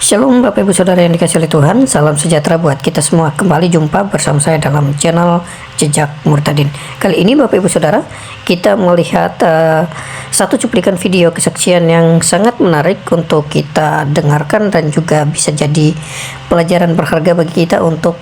Shalom Bapak Ibu Saudara yang dikasih oleh Tuhan, salam sejahtera buat kita semua. Kembali jumpa bersama saya dalam channel Jejak Murtadin. Kali ini Bapak Ibu Saudara, kita melihat satu cuplikan video kesaksian yang sangat menarik untuk kita dengarkan dan juga bisa jadi pelajaran berharga bagi kita untuk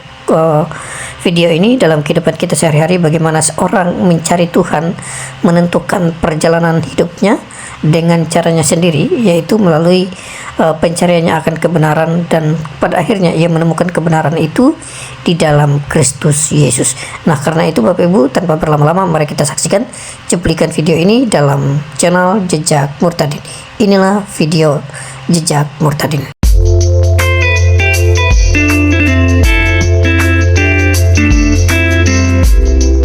video ini dalam kehidupan kita sehari-hari, bagaimana seorang mencari Tuhan, menentukan perjalanan hidupnya dengan caranya sendiri, yaitu melalui pencariannya akan kebenaran, dan pada akhirnya ia menemukan kebenaran itu di dalam Kristus Yesus. Nah, karena itu Bapak Ibu, tanpa berlama-lama mari kita saksikan cuplikan video ini dalam channel Jejak Murtadin. Inilah video Jejak Murtadin.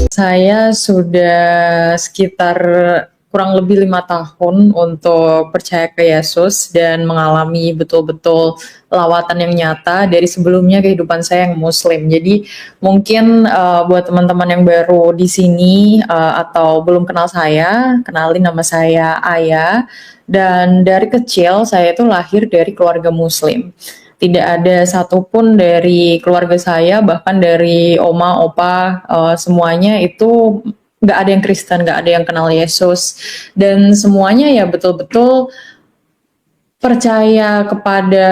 Saya sudah sekitar kurang lebih 5 tahun untuk percaya ke Yesus dan mengalami betul-betul lawatan yang nyata dari sebelumnya kehidupan saya yang Muslim. Jadi mungkin buat teman-teman yang baru di sini atau belum kenal saya, kenalin, nama saya Aya, dan dari kecil saya itu lahir dari keluarga Muslim. Tidak ada satupun dari keluarga saya, bahkan dari oma, opa, semuanya itu nggak ada yang Kristen, nggak ada yang kenal Yesus, dan semuanya ya betul-betul percaya kepada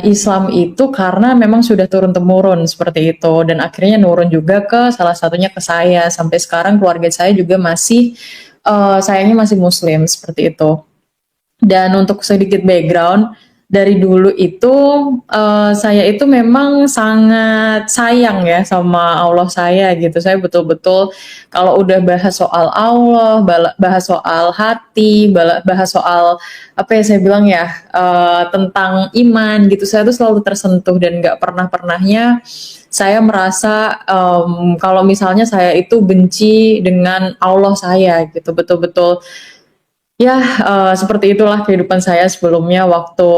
Islam itu karena memang sudah turun-temurun seperti itu, dan akhirnya nurun juga ke salah satunya ke saya. Sampai sekarang keluarga saya juga masih sayangnya masih Muslim seperti itu. Dan untuk sedikit background, dari dulu itu saya itu memang sangat sayang ya sama Allah saya gitu. Saya betul-betul kalau udah bahas soal Allah, bahas soal hati, bahas soal apa ya saya bilang ya, tentang iman gitu, saya tuh selalu tersentuh dan nggak pernahnya saya merasa kalau misalnya saya itu benci dengan Allah saya gitu. Betul-betul ya, seperti itulah kehidupan saya sebelumnya waktu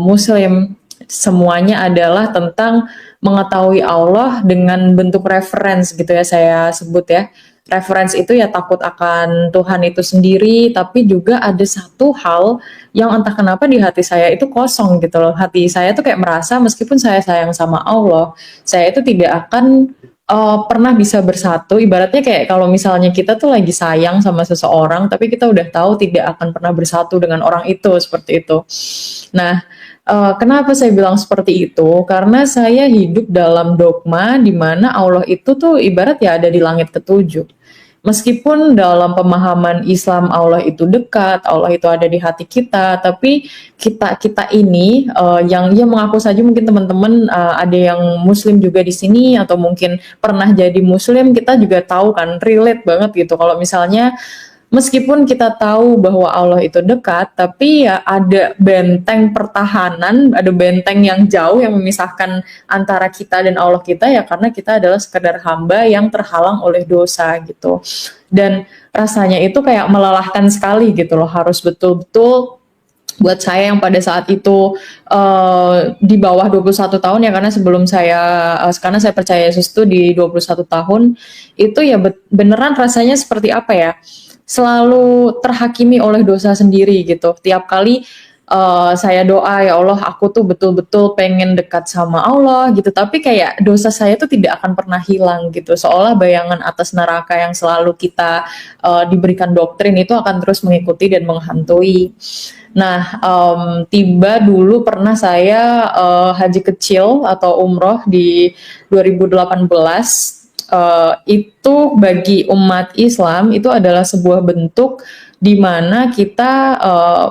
Muslim. Semuanya adalah tentang mengetahui Allah dengan bentuk reference gitu ya, saya sebut ya. Reference itu ya takut akan Tuhan itu sendiri, tapi juga ada satu hal yang entah kenapa di hati saya itu kosong gitu loh. Hati saya tuh kayak merasa meskipun saya sayang sama Allah, saya itu tidak akan pernah bisa bersatu. Ibaratnya kayak kalau misalnya kita tuh lagi sayang sama seseorang, tapi kita udah tahu tidak akan pernah bersatu dengan orang itu, seperti itu. Nah, kenapa saya bilang seperti itu? Karena saya hidup dalam dogma di mana Allah itu tuh ibarat ya ada di langit ketujuh. Meskipun dalam pemahaman Islam Allah itu dekat, Allah itu ada di hati kita, tapi kita ini yang ya mengaku saja mungkin teman-teman ada yang Muslim juga di sini atau mungkin pernah jadi Muslim, kita juga tahu kan, relate banget gitu. Kalau misalnya meskipun kita tahu bahwa Allah itu dekat, tapi ya ada benteng pertahanan, ada benteng yang jauh yang memisahkan antara kita dan Allah kita, ya karena kita adalah sekedar hamba yang terhalang oleh dosa gitu. Dan rasanya itu kayak melelahkan sekali gitu loh, harus betul-betul buat saya yang pada saat itu di bawah 21 tahun ya, karena sebelum saya karena saya percaya Yesus itu di 21 tahun, itu ya beneran rasanya seperti apa ya, selalu terhakimi oleh dosa sendiri gitu. Tiap kali saya doa, ya Allah aku tuh betul-betul pengen dekat sama Allah gitu, tapi kayak dosa saya tuh tidak akan pernah hilang gitu, seolah bayangan atas neraka yang selalu kita diberikan doktrin itu akan terus mengikuti dan menghantui. Nah, tiba dulu pernah saya haji kecil atau umroh di 2018. Itu bagi umat Islam itu adalah sebuah bentuk di mana kita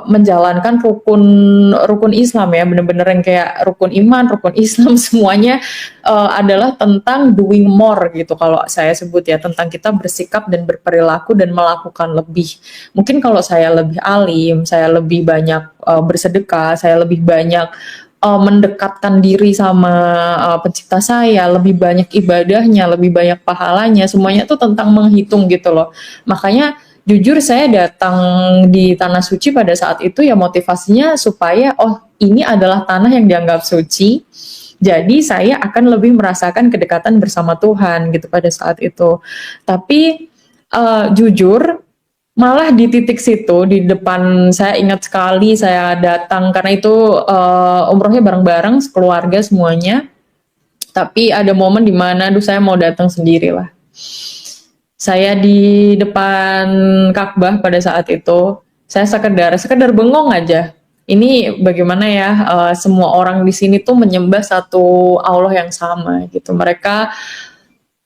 menjalankan rukun Islam ya, benar-benar yang kayak rukun iman, rukun Islam, semuanya adalah tentang doing more gitu kalau saya sebut ya, tentang kita bersikap dan berperilaku dan melakukan lebih. Mungkin kalau saya lebih alim, saya lebih banyak bersedekah, saya lebih banyak mendekatkan diri sama pencipta saya, lebih banyak ibadahnya, lebih banyak pahalanya, semuanya tuh tentang menghitung gitu loh. Makanya jujur saya datang di tanah suci pada saat itu ya motivasinya supaya ini adalah tanah yang dianggap suci, jadi saya akan lebih merasakan kedekatan bersama Tuhan gitu pada saat itu. Tapi jujur Malah di titik situ, di depan saya ingat sekali saya datang karena itu umrohnya bareng-bareng sekeluarga semuanya. Tapi ada momen di mana, aduh saya mau datang sendiri lah. Saya di depan Ka'bah pada saat itu, saya sekedar bengong aja. Ini bagaimana ya, semua orang di sini tuh menyembah satu Allah yang sama gitu. Mereka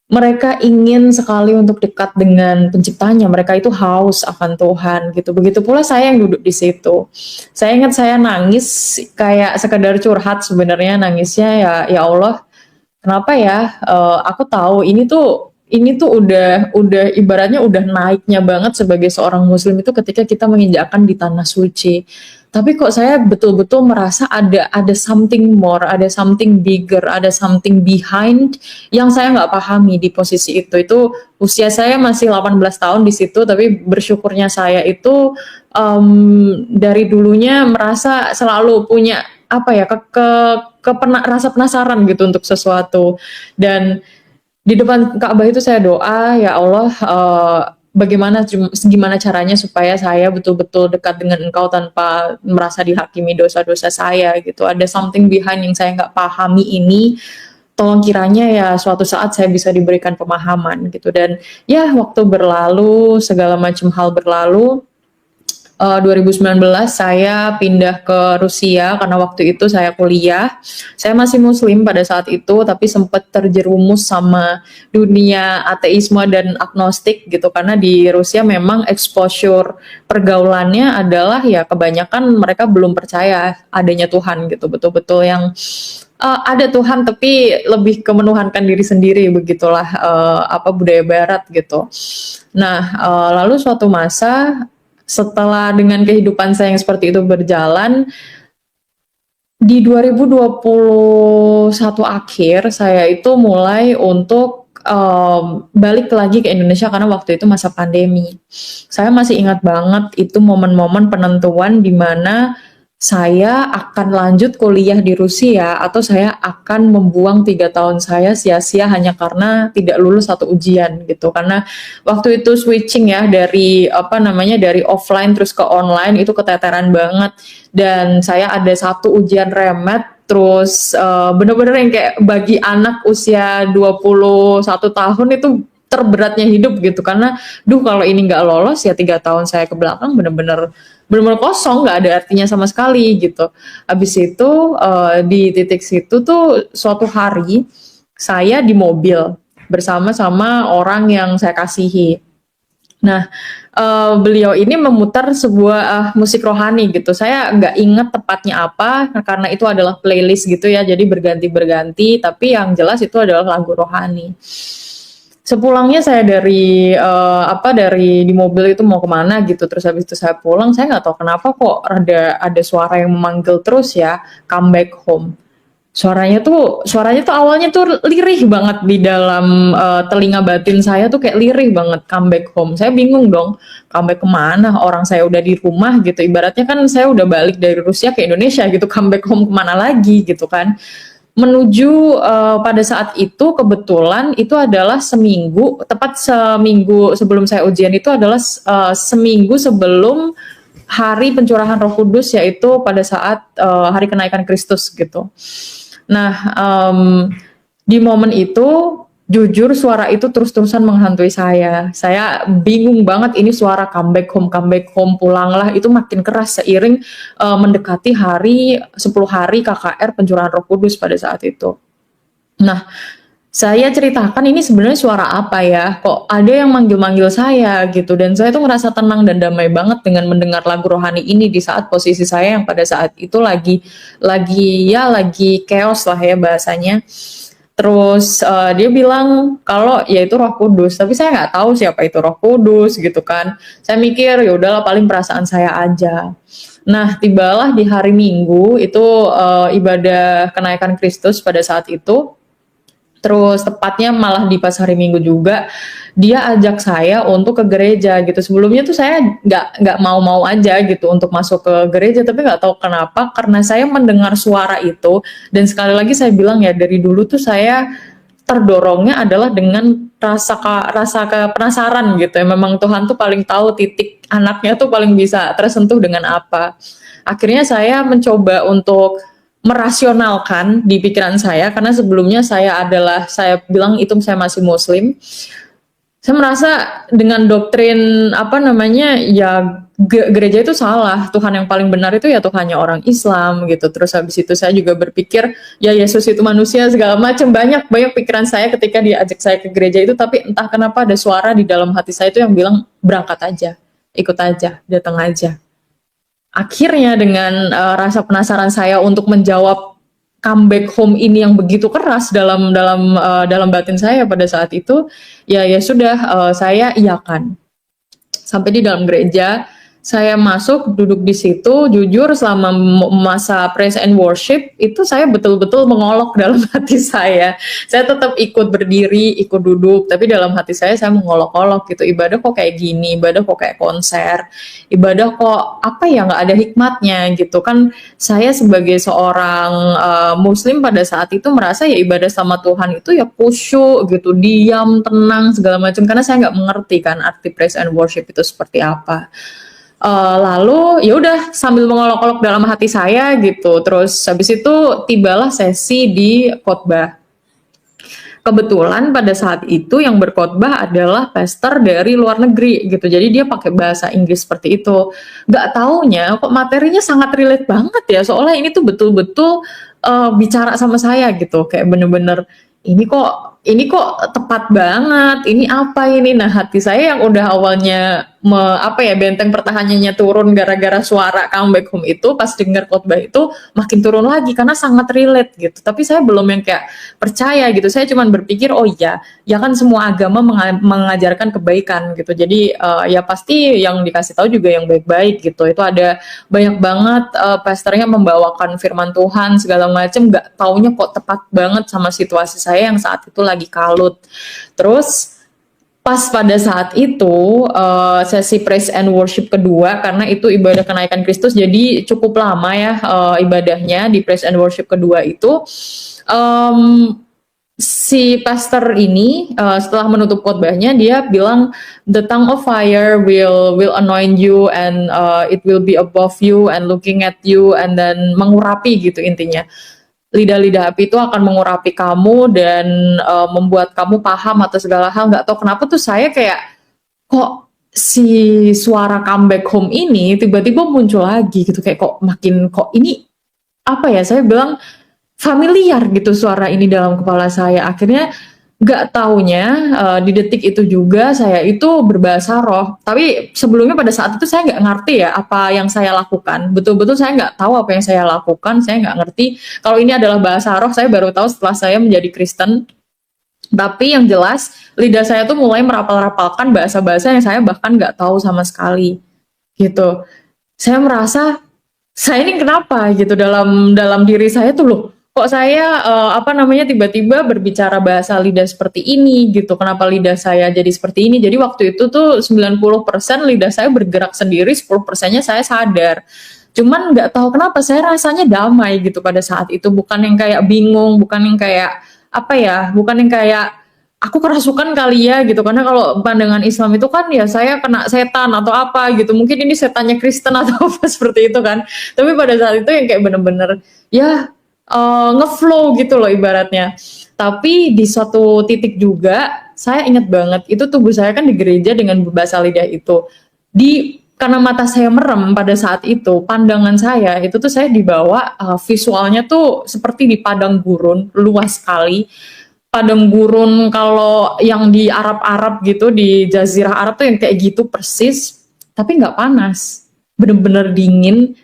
mereka ingin sekali untuk dekat dengan penciptanya. Mereka itu haus akan Tuhan gitu. Begitu pula saya yang duduk di situ. Saya ingat saya nangis kayak sekedar curhat sebenarnya nangisnya ya Allah. Kenapa ya? Aku tahu ini tuh udah ibaratnya udah naiknya banget sebagai seorang muslim itu ketika kita menginjakkan di tanah suci. Tapi kok saya betul-betul merasa ada something more, ada something bigger, ada something behind yang saya nggak pahami di posisi itu. Itu usia saya masih 18 tahun di situ, tapi bersyukurnya saya itu dari dulunya merasa selalu punya apa ya rasa penasaran gitu untuk sesuatu. Dan di depan Ka'bah itu saya doa, ya Allah, gimana caranya supaya saya betul-betul dekat dengan Engkau tanpa merasa dihakimi dosa-dosa saya gitu. Ada something behind yang saya nggak pahami ini. Tolong kiranya ya suatu saat saya bisa diberikan pemahaman gitu. Dan ya waktu berlalu, segala macam hal berlalu. 2019 saya pindah ke Rusia karena waktu itu saya kuliah. Saya masih muslim pada saat itu tapi sempat terjerumus sama dunia ateisme dan agnostik gitu karena di Rusia memang exposure pergaulannya adalah ya kebanyakan mereka belum percaya adanya Tuhan gitu. Betul-betul yang ada Tuhan tapi lebih kemenuhankan diri sendiri begitulah apa budaya barat gitu. Nah, lalu suatu masa setelah dengan kehidupan saya yang seperti itu berjalan, di 2021 akhir saya itu mulai untuk balik lagi ke Indonesia karena waktu itu masa pandemi. Saya masih ingat banget itu momen-momen penentuan di mana saya akan lanjut kuliah di Rusia atau saya akan membuang 3 tahun saya sia-sia hanya karena tidak lulus satu ujian gitu. Karena waktu itu switching ya dari apa namanya dari offline terus ke online itu keteteran banget dan saya ada satu ujian remet terus bener-bener yang kayak bagi anak usia 21 tahun itu terberatnya hidup gitu karena kalau ini nggak lolos ya 3 tahun saya ke belakang bener-bener kosong, nggak ada artinya sama sekali gitu. Habis itu di titik situ tuh suatu hari saya di mobil bersama-sama orang yang saya kasihi. Nah, beliau ini memutar sebuah musik rohani gitu. Saya nggak inget tepatnya apa karena itu adalah playlist gitu ya. Jadi berganti-berganti, tapi yang jelas itu adalah lagu rohani. Sepulangnya saya dari di mobil itu mau kemana gitu, terus habis itu saya pulang, saya nggak tahu kenapa kok ada suara yang memanggil terus ya, come back home. Suaranya tuh awalnya tuh lirih banget di dalam telinga batin saya tuh kayak lirih banget come back home. Saya bingung dong, come back kemana? Orang saya udah di rumah gitu. Ibaratnya kan saya udah balik dari Rusia ke Indonesia gitu, come back home kemana lagi gitu kan? Menuju pada saat itu kebetulan itu adalah tepat seminggu sebelum saya ujian itu adalah seminggu sebelum hari pencurahan Roh Kudus yaitu pada saat hari kenaikan Kristus gitu. Nah, di momen itu jujur suara itu terus-terusan menghantui saya. Saya bingung banget ini suara come back home, pulanglah itu makin keras seiring mendekati 10 hari KKR pencurahan Roh Kudus pada saat itu. Nah, saya ceritakan ini sebenarnya suara apa ya? Kok ada yang manggil-manggil saya gitu dan saya tuh ngerasa tenang dan damai banget dengan mendengar lagu rohani ini di saat posisi saya yang pada saat itu lagi chaos lah ya bahasanya. Terus dia bilang kalau ya itu Roh Kudus, tapi saya nggak tahu siapa itu Roh Kudus gitu kan. Saya mikir ya udahlah paling perasaan saya aja. Nah, tibalah di hari Minggu itu ibadah kenaikan Kristus pada saat itu. Terus tepatnya malah di pas hari Minggu juga dia ajak saya untuk ke gereja gitu. Sebelumnya tuh saya nggak mau aja gitu untuk masuk ke gereja, tapi nggak tahu kenapa karena saya mendengar suara itu dan sekali lagi saya bilang ya dari dulu tuh saya terdorongnya adalah dengan rasa penasaran gitu ya. Memang Tuhan tuh paling tahu titik anaknya tuh paling bisa tersentuh dengan apa. Akhirnya saya mencoba untuk merasionalkan di pikiran saya, karena sebelumnya saya bilang itu saya masih muslim. Saya merasa dengan doktrin apa namanya ya, gereja itu salah, Tuhan yang paling benar itu ya Tuhannya orang Islam gitu. Terus habis itu saya juga berpikir ya Yesus itu manusia segala macam, banyak banyak pikiran saya ketika diajak saya ke gereja itu. Tapi entah kenapa ada suara di dalam hati saya itu yang bilang berangkat aja, ikut aja, datang aja. Akhirnya dengan rasa penasaran saya untuk menjawab comeback home ini yang begitu keras dalam batin saya pada saat itu, ya sudah, saya iakan. Sampai di dalam gereja, saya masuk, duduk di situ, jujur selama masa praise and worship, itu saya betul-betul mengolok dalam hati saya. Saya tetap ikut berdiri, ikut duduk, tapi dalam hati saya mengolok-olok gitu, ibadah kok kayak gini, ibadah kok kayak konser, ibadah kok apa ya, nggak ada hikmatnya gitu kan. Saya sebagai seorang muslim pada saat itu merasa ya ibadah sama Tuhan itu ya khusyuk gitu, diam, tenang, segala macam, karena saya nggak mengerti kan arti praise and worship itu seperti apa. Lalu ya udah sambil mengolok-olok dalam hati saya gitu. Terus habis itu tibalah sesi di khotbah. Kebetulan pada saat itu yang berkhotbah adalah pastor dari luar negeri gitu. Jadi dia pakai bahasa Inggris seperti itu. Gak taunya kok materinya sangat relate banget ya. Soalnya ini tuh betul-betul bicara sama saya gitu. Kayak bener-bener ini kok tepat banget. Ini apa ini? Nah, hati saya yang udah awalnya benteng pertahanannya turun gara-gara suara comeback home itu, pas dengar khotbah itu makin turun lagi karena sangat relate gitu. Tapi saya belum yang kayak percaya gitu. Saya cuma berpikir, oh iya, ya kan semua agama mengajarkan kebaikan gitu. Jadi ya pasti yang dikasih tahu juga yang baik-baik gitu. Itu ada banyak banget pastornya membawakan firman Tuhan segala macam, nggak taunya kok tepat banget sama situasi saya yang saat itu lagi kalut. Terus pas pada saat itu sesi praise and worship kedua, karena itu ibadah kenaikan Kristus, jadi cukup lama ya ibadahnya di praise and worship kedua itu. Si pastor ini setelah menutup khotbahnya dia bilang the tongue of fire will anoint you and it will be above you and looking at you, and then mengurapi gitu intinya. Lidah-lidah api itu akan mengurapi kamu dan membuat kamu paham atas segala hal. Nggak tahu kenapa tuh saya kayak, kok si suara comeback home ini tiba-tiba muncul lagi gitu, kayak kok ini apa ya, saya bilang familiar gitu suara ini dalam kepala saya. Akhirnya nggak taunya di detik itu juga saya itu berbahasa roh. Tapi sebelumnya pada saat itu saya nggak ngerti ya apa yang saya lakukan. Betul-betul saya nggak tahu apa yang saya lakukan. Saya nggak ngerti kalau ini adalah bahasa roh. Saya baru tahu setelah saya menjadi Kristen. Tapi yang jelas lidah saya tuh mulai merapal-rapalkan bahasa-bahasa yang saya bahkan nggak tahu sama sekali gitu. Saya merasa saya ini kenapa gitu dalam diri saya tuh, loh kok saya tiba-tiba berbicara bahasa lidah seperti ini gitu. Kenapa lidah saya jadi seperti ini? Jadi waktu itu tuh 90% lidah saya bergerak sendiri, 10%-nya saya sadar. Cuman nggak tahu kenapa saya rasanya damai gitu pada saat itu, bukan yang kayak bingung, bukan yang kayak bukan yang kayak aku kerasukan kali ya gitu. Karena kalau pandangan Islam itu kan ya saya kena setan atau apa gitu, mungkin ini setannya Kristen atau apa seperti itu kan. Tapi pada saat itu yang kayak bener-bener ya ngeflow gitu loh ibaratnya. Tapi di suatu titik juga saya ingat banget itu tubuh saya kan di gereja dengan bahasa lidah itu. Karena mata saya merem pada saat itu, pandangan saya itu tuh saya dibawa visualnya tuh seperti di padang gurun luas sekali. Padang gurun kalau yang di Arab-Arab gitu, di Jazirah Arab tuh yang kayak gitu persis, tapi nggak panas, bener-bener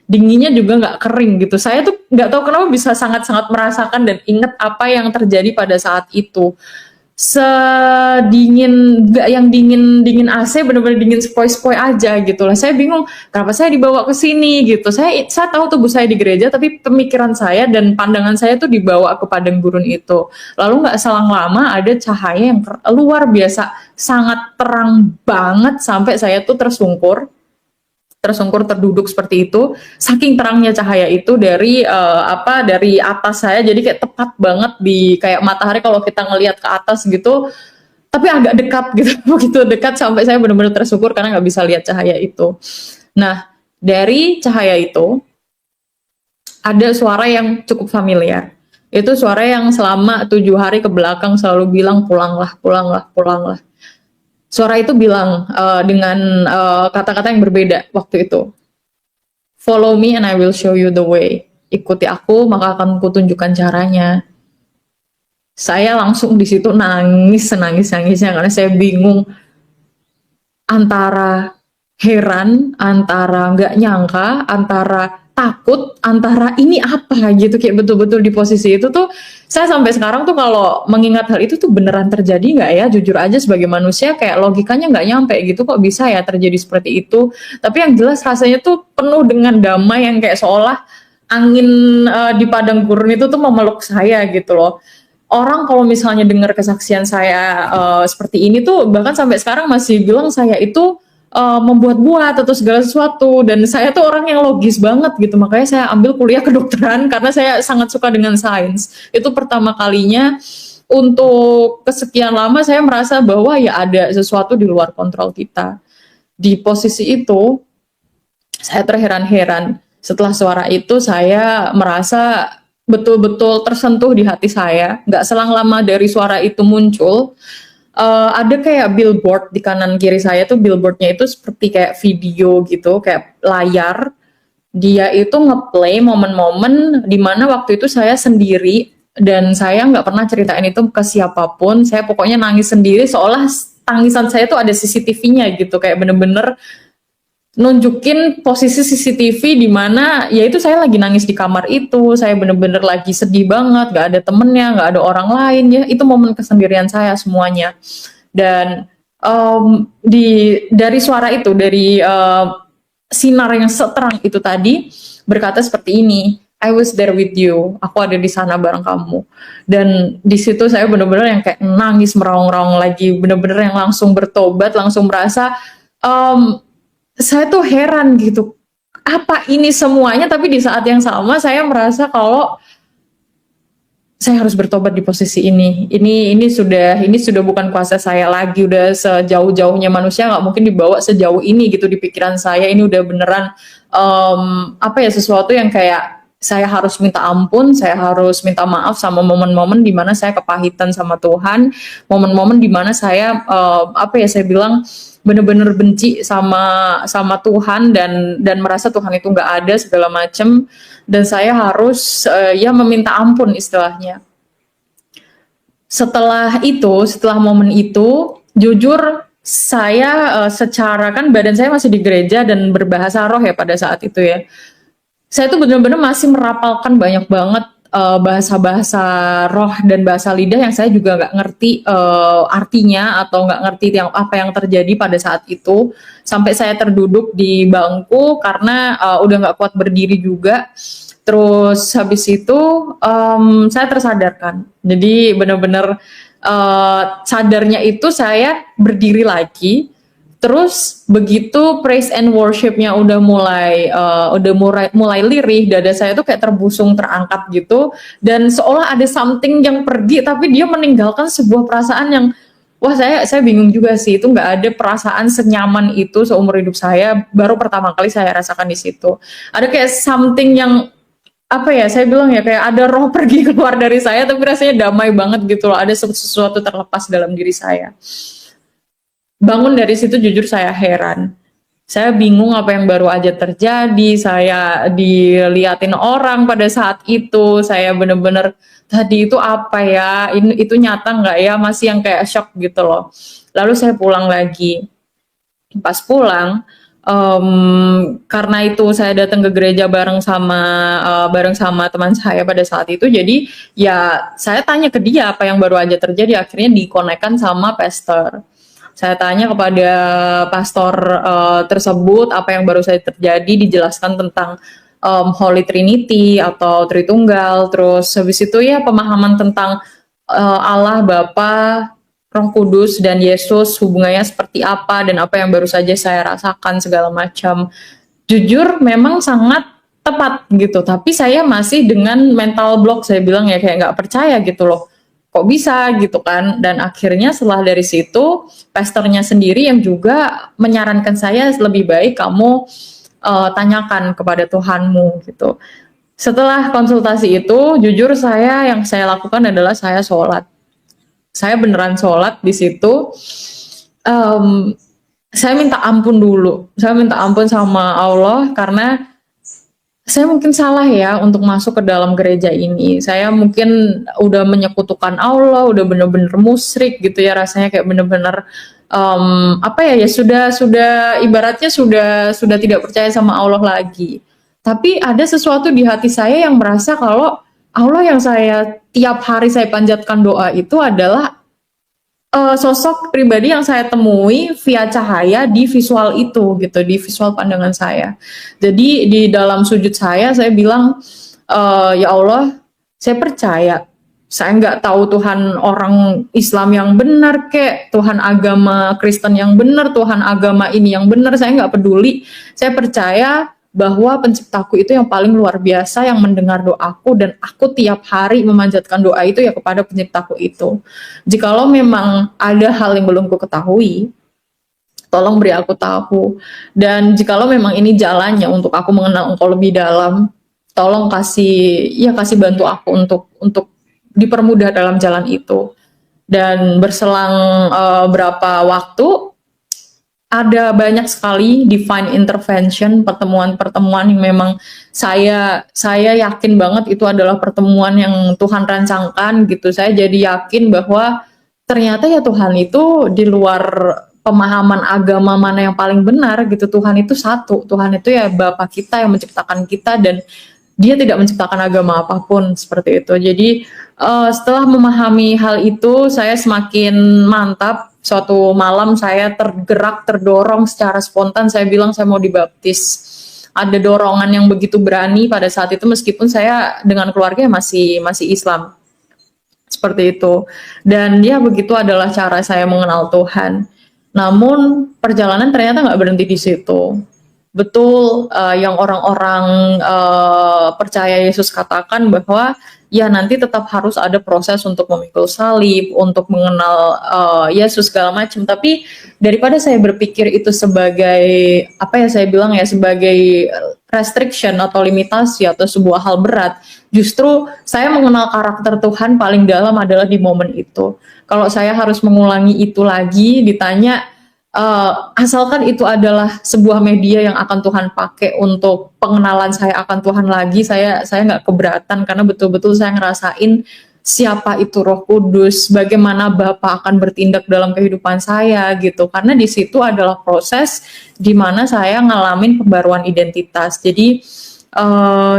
dinginnya juga nggak kering gitu. Saya tuh nggak tahu kenapa bisa sangat-sangat merasakan dan inget apa yang terjadi pada saat itu. Sedingin, nggak yang dingin AC, bener-bener dingin sepoi-sepoi aja gitu lah. Saya bingung kenapa saya dibawa ke sini gitu. Saya tahu tubuh saya di gereja, tapi pemikiran saya dan pandangan saya tuh dibawa ke padang gurun itu. Lalu nggak selang lama ada cahaya yang luar biasa, sangat terang banget sampai saya tuh tersungkur. tersungkur terduduk seperti itu, saking terangnya cahaya itu dari atas saya, jadi kayak tepat banget di kayak matahari kalau kita ngelihat ke atas gitu, tapi agak dekat gitu. Begitu dekat sampai saya benar-benar tersungkur karena nggak bisa lihat cahaya itu. Nah, dari cahaya itu ada suara yang cukup familiar. Itu suara yang selama 7 hari ke belakang selalu bilang pulanglah, pulanglah, pulanglah. Suara itu bilang dengan kata-kata yang berbeda waktu itu. Follow me and I will show you the way. Ikuti aku maka akan kutunjukkan caranya. Saya langsung di situ nangis senangis-nangisnya karena saya bingung antara heran, antara nggak nyangka, antara takut, antara ini apa gitu, kayak betul-betul di posisi itu tuh saya sampai sekarang tuh kalau mengingat hal itu tuh beneran terjadi nggak ya, jujur aja sebagai manusia kayak logikanya nggak nyampe gitu, kok bisa ya terjadi seperti itu. Tapi yang jelas rasanya tuh penuh dengan damai yang kayak seolah angin di padang gurun itu tuh memeluk saya gitu loh. Orang kalau misalnya dengar kesaksian saya seperti ini tuh bahkan sampai sekarang masih bilang saya itu membuat-buat atau segala sesuatu, dan saya tuh orang yang logis banget gitu, makanya saya ambil kuliah kedokteran karena saya sangat suka dengan sains. Itu pertama kalinya untuk kesekian lama saya merasa bahwa ya ada sesuatu di luar kontrol kita. Di posisi itu saya terheran-heran. Setelah suara itu saya merasa betul-betul tersentuh di hati saya. Nggak selang lama dari suara itu muncul, ada kayak billboard di kanan kiri saya tuh, billboardnya itu seperti kayak video gitu, kayak layar. Dia itu ngeplay momen-momen dimana waktu itu saya sendiri dan saya nggak pernah ceritain itu ke siapapun. Saya pokoknya nangis sendiri, seolah tangisan saya tuh ada CCTV-nya gitu, kayak bener-bener nunjukin posisi CCTV di mana ya itu saya lagi nangis di kamar itu, saya bener-bener lagi sedih banget, gak ada temennya, gak ada orang lain ya, itu momen kesendirian saya semuanya. Dan dari suara itu, dari sinar yang seterang itu tadi berkata seperti ini, I was there with you, aku ada di sana bareng kamu. Dan di situ saya bener-bener yang kayak nangis meraung-raung lagi, bener-bener yang langsung bertobat, langsung merasa saya tuh heran gitu, apa ini semuanya, tapi di saat yang sama saya merasa kalau saya harus bertobat di posisi ini. Ini sudah bukan kuasa saya lagi, udah sejauh-jauhnya manusia nggak mungkin dibawa sejauh ini gitu di pikiran saya. Ini udah beneran sesuatu yang kayak saya harus minta ampun, saya harus minta maaf sama momen-momen dimana saya kepahitan sama Tuhan, momen-momen dimana saya saya bilang bener-bener benci sama Tuhan dan merasa Tuhan itu nggak ada segala macem, dan saya harus meminta ampun istilahnya. Setelah momen itu, jujur saya secara kan badan saya masih di gereja dan berbahasa roh ya pada saat itu ya. Saya tuh benar-benar masih merapalkan banyak banget bahasa-bahasa roh dan bahasa lidah yang saya juga nggak ngerti artinya atau nggak ngerti apa yang terjadi pada saat itu, sampai saya terduduk di bangku karena udah nggak kuat berdiri juga. Terus habis itu saya tersadarkan, jadi benar-benar sadarnya itu saya berdiri lagi. Terus begitu praise and worship-nya udah mulai lirih, dada saya tuh kayak terbusung, terangkat gitu, dan seolah ada something yang pergi tapi dia meninggalkan sebuah perasaan yang saya bingung juga sih, itu nggak ada perasaan senyaman itu seumur hidup saya, baru pertama kali saya rasakan di situ. Ada kayak something yang saya bilang ya kayak ada roh pergi keluar dari saya tapi rasanya damai banget gitu loh, ada sesuatu terlepas dalam diri saya. Bangun dari situ jujur saya heran. Saya bingung apa yang baru aja terjadi, saya diliatin orang pada saat itu, saya bener-bener tadi itu apa ya, itu nyata nggak ya, masih yang kayak shock gitu loh. Lalu saya pulang lagi. Pas pulang, karena itu saya datang ke gereja bareng sama teman saya pada saat itu, jadi ya saya tanya ke dia apa yang baru aja terjadi, akhirnya dikonekkan sama pastor. Saya tanya kepada pastor tersebut apa yang baru saja terjadi, dijelaskan tentang Holy Trinity atau Tritunggal, terus habis itu ya pemahaman tentang Allah Bapa, Roh Kudus dan Yesus hubungannya seperti apa dan apa yang baru saja saya rasakan segala macam. jujur memang sangat tepat gitu, tapi saya masih dengan mental block, saya bilang ya kayak nggak percaya gitu loh, kok bisa gitu kan. Dan akhirnya setelah dari situ pastornya sendiri yang juga menyarankan saya lebih baik kamu tanyakan kepada Tuhanmu gitu. Setelah konsultasi itu, jujur yang saya lakukan adalah saya sholat. Saya beneran sholat di situ. Em, saya minta ampun dulu. Saya minta ampun sama Allah karena saya mungkin salah ya untuk masuk ke dalam gereja ini. Saya mungkin udah menyekutukan Allah, udah bener-bener musyrik gitu ya, rasanya kayak bener-bener apa ya, ya sudah ibaratnya sudah tidak percaya sama Allah lagi. Tapi ada sesuatu di hati saya yang merasa kalau Allah yang saya tiap hari saya panjatkan doa itu adalah sosok pribadi yang saya temui via cahaya di visual itu gitu, di visual pandangan saya. Jadi di dalam sujud saya bilang, ya Allah, saya percaya. Saya nggak tahu Tuhan orang Islam yang benar kek, Tuhan agama Kristen yang benar, Tuhan agama ini yang benar, saya nggak peduli. Saya percaya bahwa penciptaku itu yang paling luar biasa, yang mendengar doaku, dan aku tiap hari memanjatkan doa itu ya kepada penciptaku itu. Jikalau memang ada hal yang belum ku ketahui, tolong beri aku tahu. Dan jikalau memang ini jalannya untuk aku mengenal Engkau lebih dalam, tolong kasih bantu aku untuk dipermudah dalam jalan itu. Dan berselang berapa waktu, ada banyak sekali divine intervention, pertemuan-pertemuan yang memang saya yakin banget itu adalah pertemuan yang Tuhan rancangkan gitu. Saya jadi yakin bahwa ternyata ya Tuhan itu di luar pemahaman agama mana yang paling benar gitu. Tuhan itu satu, Tuhan itu ya Bapa kita yang menciptakan kita, dan Dia tidak menciptakan agama apapun seperti itu. Jadi setelah memahami hal itu, saya semakin mantap. Suatu malam saya tergerak, terdorong secara spontan, saya bilang saya mau dibaptis. Ada dorongan yang begitu berani pada saat itu, meskipun saya dengan keluarga masih Islam. Seperti itu. Dan ya begitu adalah cara saya mengenal Tuhan. Namun perjalanan ternyata nggak berhenti di situ. Betul yang orang-orang percaya Yesus katakan bahwa ya nanti tetap harus ada proses untuk memikul salib, untuk mengenal Yesus segala macam. Tapi daripada saya berpikir itu sebagai apa ya, saya bilang ya sebagai restriction atau limitasi atau sebuah hal berat, justru saya mengenal karakter Tuhan paling dalam adalah di momen itu. Kalau saya harus mengulangi itu lagi, ditanya asalkan itu adalah sebuah media yang akan Tuhan pakai untuk pengenalan saya akan Tuhan lagi, saya nggak keberatan, karena betul-betul saya ngerasain siapa itu Roh Kudus, bagaimana Bapa akan bertindak dalam kehidupan saya gitu. Karena di situ adalah proses di mana saya ngalamin pembaruan identitas. Jadi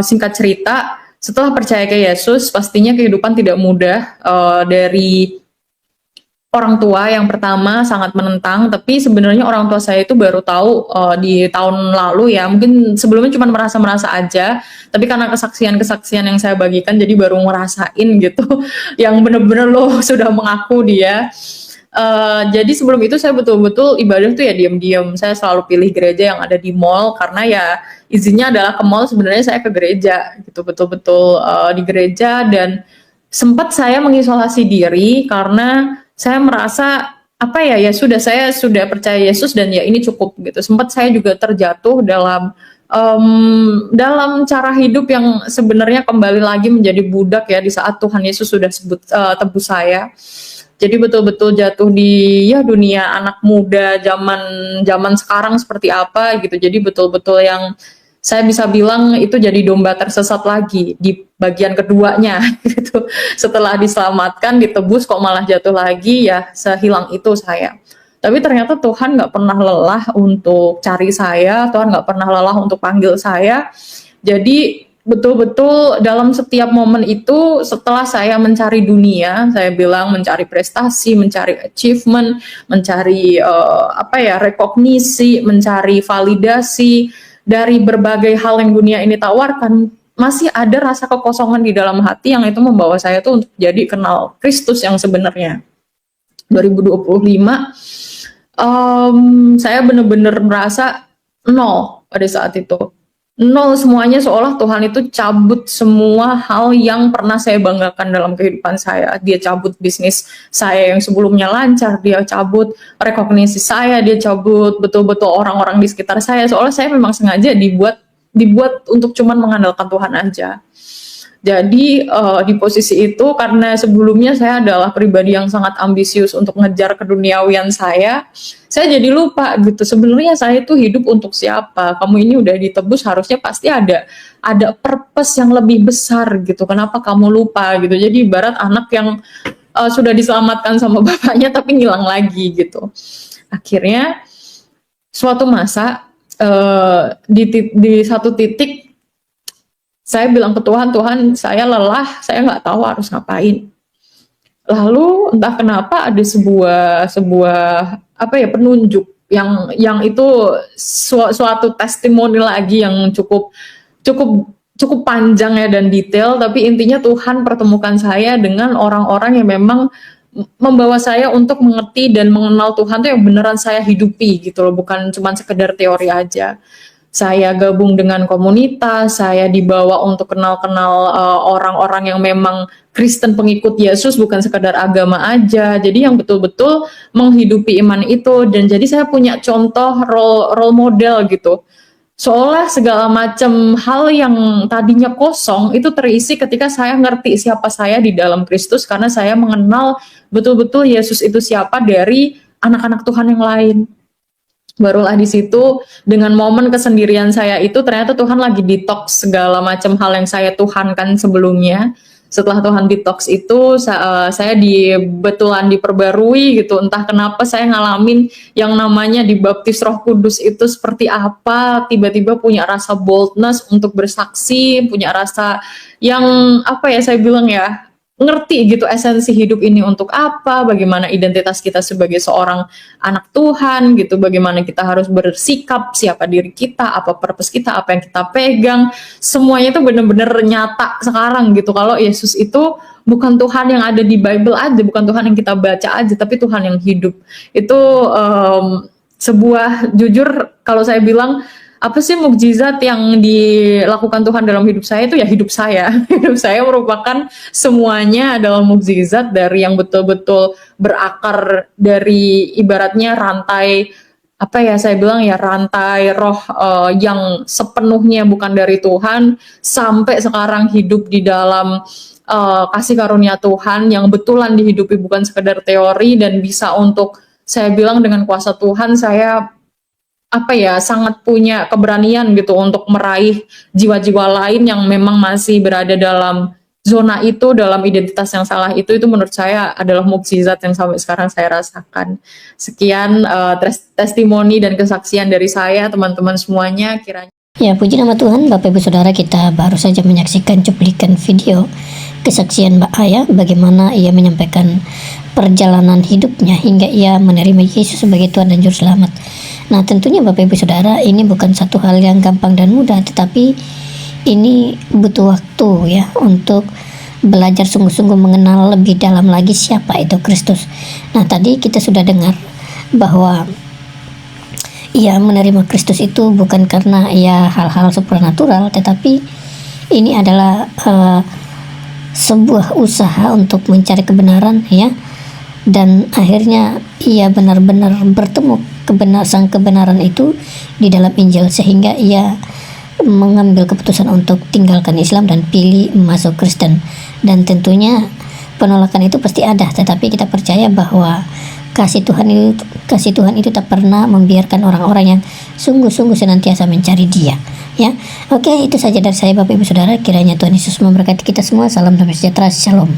singkat cerita, setelah percaya ke Yesus, pastinya kehidupan tidak mudah. Dari orang tua yang pertama sangat menentang, tapi sebenarnya orang tua saya itu baru tahu di tahun lalu ya, mungkin sebelumnya cuma merasa-merasa aja, tapi karena kesaksian-kesaksian yang saya bagikan jadi baru ngerasain gitu, yang bener-bener loh sudah mengaku dia. Jadi sebelum itu saya betul-betul ibadah tuh ya diam-diam, saya selalu pilih gereja yang ada di mall, karena ya izinnya adalah ke mall, sebenarnya saya ke gereja gitu, betul-betul di gereja. Dan sempat saya mengisolasi diri karena saya merasa apa ya, ya sudah, saya sudah percaya Yesus dan ya ini cukup gitu. Sempat saya juga terjatuh dalam cara hidup yang sebenarnya kembali lagi menjadi budak ya, di saat Tuhan Yesus sudah tebus saya. Jadi betul-betul jatuh di ya dunia anak muda zaman sekarang seperti apa gitu. Jadi betul-betul yang saya bisa bilang itu jadi domba tersesat lagi di bagian keduanya gitu. Setelah diselamatkan, ditebus, kok malah jatuh lagi, ya sehilang itu saya. Tapi ternyata Tuhan nggak pernah lelah untuk cari saya, Tuhan nggak pernah lelah untuk panggil saya. Jadi betul-betul dalam setiap momen itu, setelah saya mencari dunia, saya bilang mencari prestasi, mencari achievement, mencari rekognisi, mencari validasi dari berbagai hal yang dunia ini tawarkan, masih ada rasa kekosongan di dalam hati yang itu membawa saya tuh untuk jadi kenal Kristus yang sebenarnya. 2025 saya benar-benar merasa nol, pada saat itu. Nol semuanya, seolah Tuhan itu cabut semua hal yang pernah saya banggakan dalam kehidupan saya. Dia cabut bisnis saya yang sebelumnya lancar, dia cabut rekognisi saya, dia cabut betul-betul orang-orang di sekitar saya. Seolah saya memang sengaja dibuat untuk cuman mengandalkan Tuhan aja. Jadi di posisi itu, karena sebelumnya saya adalah pribadi yang sangat ambisius untuk ngejar keduniawian saya jadi lupa gitu. Sebenarnya saya itu hidup untuk siapa? Kamu ini udah ditebus, harusnya pasti ada purpose yang lebih besar gitu. Kenapa kamu lupa gitu? Jadi ibarat anak yang sudah diselamatkan sama bapaknya tapi ngilang lagi gitu. Akhirnya suatu masa di satu titik saya bilang ke Tuhan, Tuhan saya lelah, saya nggak tahu harus ngapain. Lalu entah kenapa ada sebuah penunjuk yang itu suatu testimoni lagi yang cukup panjang ya dan detail, tapi intinya Tuhan pertemukan saya dengan orang-orang yang memang membawa saya untuk mengerti dan mengenal Tuhan tuh yang beneran saya hidupi gitu loh, bukan cuma sekedar teori aja. Saya gabung dengan komunitas, saya dibawa untuk kenal-kenal orang-orang yang memang Kristen pengikut Yesus, bukan sekedar agama aja. Jadi yang betul-betul menghidupi iman itu, dan jadi saya punya contoh role model gitu. Seolah segala macam hal yang tadinya kosong itu terisi ketika saya ngerti siapa saya di dalam Kristus, karena saya mengenal betul-betul Yesus itu siapa dari anak-anak Tuhan yang lain. Barulah di situ dengan momen kesendirian saya itu ternyata Tuhan lagi detox segala macam hal yang saya tuhankan sebelumnya. Setelah Tuhan detox itu saya betulan diperbarui gitu. Entah kenapa saya ngalamin yang namanya dibaptis Roh Kudus itu seperti apa, tiba-tiba punya rasa boldness untuk bersaksi, punya rasa yang saya bilang ya, ngerti gitu esensi hidup ini untuk apa, bagaimana identitas kita sebagai seorang anak Tuhan gitu, bagaimana kita harus bersikap, siapa diri kita, apa purpose kita, apa yang kita pegang, semuanya itu benar-benar nyata sekarang gitu. Kalau Yesus itu bukan Tuhan yang ada di Bible aja, bukan Tuhan yang kita baca aja, tapi Tuhan yang hidup. Itu sebuah, jujur kalau saya bilang apa sih mukjizat yang dilakukan Tuhan dalam hidup saya, itu ya hidup saya. Hidup saya merupakan semuanya adalah mukjizat dari yang betul-betul berakar dari ibaratnya rantai saya bilang ya rantai roh yang sepenuhnya bukan dari Tuhan, sampai sekarang hidup di dalam kasih karunia Tuhan yang betulan dihidupi, bukan sekedar teori, dan bisa untuk saya bilang dengan kuasa Tuhan saya sangat punya keberanian gitu untuk meraih jiwa-jiwa lain yang memang masih berada dalam zona itu, dalam identitas yang salah itu menurut saya adalah mukjizat yang sampai sekarang saya rasakan. Sekian testimoni dan kesaksian dari saya, teman-teman semuanya, kiranya. Ya, puji nama Tuhan. Bapak Ibu Saudara, kita baru saja menyaksikan cuplikan video kesaksian Mbak Aya, bagaimana ia menyampaikan perjalanan hidupnya hingga ia menerima Yesus sebagai Tuhan dan Juru Selamat. Nah, tentunya Bapak Ibu Saudara, ini bukan satu hal yang gampang dan mudah, tetapi ini butuh waktu ya untuk belajar sungguh-sungguh mengenal lebih dalam lagi siapa itu Kristus. Nah, tadi kita sudah dengar bahwa ia menerima Kristus itu bukan karena ia hal-hal supranatural, tetapi ini adalah sebuah usaha untuk mencari kebenaran ya, dan akhirnya ia benar-benar bertemu sang kebenaran itu di dalam Injil, sehingga ia mengambil keputusan untuk tinggalkan Islam dan pilih masuk Kristen. Dan tentunya penolakan itu pasti ada, tetapi kita percaya bahwa kasih Tuhan itu tak pernah membiarkan orang-orang yang sungguh-sungguh senantiasa mencari Dia ya. Oke, itu saja dari saya Bapak Ibu Saudara, kiranya Tuhan Yesus memberkati kita semua. Salam damai sejahtera, shalom.